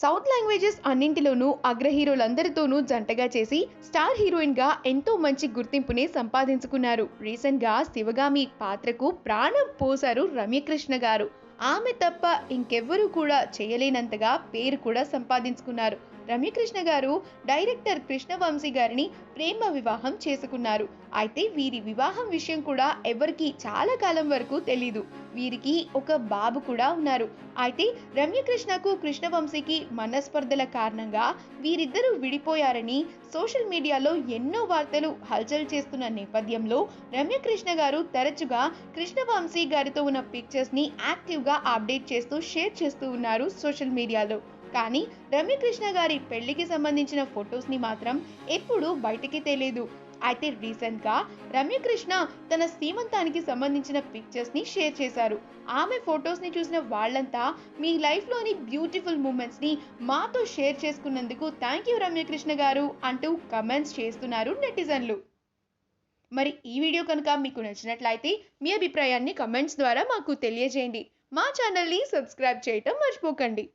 South languages అన్నింటిలోనూ అగ్ర హీరోలందరితోనూ జంటగా చేసి స్టార్ హీరోయిన్ గా ఎంతో మంచి గుర్తింపుని సంపాదించుకున్నారు. రీసెంట్ గా శివగామి పాత్రకు ప్రాణం పోశారు రమ్యకృష్ణ గారు. ఆమె తప్ప ఇంకెవ్వరూ కూడా చేయలేనంతగా పేరు కూడా సంపాదించుకున్నారు. రమ్యకృష్ణ గారు డైరెక్టర్ కృష్ణవంశీ గారిని ప్రేమ వివాహం చేసుకున్నారు. అయితే వీరి వివాహం విషయం కూడా ఎవరికి చాలా కాలం వరకు తెలీదు. వీరికి ఒక బాబు కూడా ఉన్నారు. అయితే రమ్యకృష్ణకు కృష్ణవంశీకి మనస్పర్ధల కారణంగా వీరిద్దరూ విడిపోయారని సోషల్ మీడియాలో ఎన్నో వార్తలు హల్చల్ చేస్తున్న నేపథ్యంలో రమ్యకృష్ణ గారు తరచుగా కృష్ణవంశీ గారితో ఉన్న పిక్చర్స్ ని యాక్టివ్ గా అప్డేట్ చేస్తూ షేర్ చేస్తూ ఉన్నారు సోషల్ మీడియాలో. కానీ రమ్యకృష్ణ గారి పెళ్లికి సంబంధించిన ఫొటోస్ ని మాత్రం ఎప్పుడూ బయటికి తెలియదు. అయితే రీసెంట్ గా రమ్యకృష్ణ తన సీమంతానికి సంబంధించిన పిక్చర్స్ ని షేర్ చేశారు. ఆమె ఫొటోస్ ని చూసిన వాళ్ళంతా మీ లైఫ్ లోని బ్యూటిఫుల్ మూమెంట్స్ ని మాతో షేర్ చేసుకున్నందుకు థ్యాంక్ యూ రమ్యకృష్ణ గారు అంటూ కమెంట్స్ చేస్తున్నారు నెటిజన్లు. మరి ఈ వీడియో కనుక మీకు నచ్చినట్లయితే మీ అభిప్రాయాన్ని కమెంట్స్ ద్వారా మాకు తెలియజేయండి. మా ఛానల్ని సబ్స్క్రైబ్ చేయటం మర్చిపోకండి.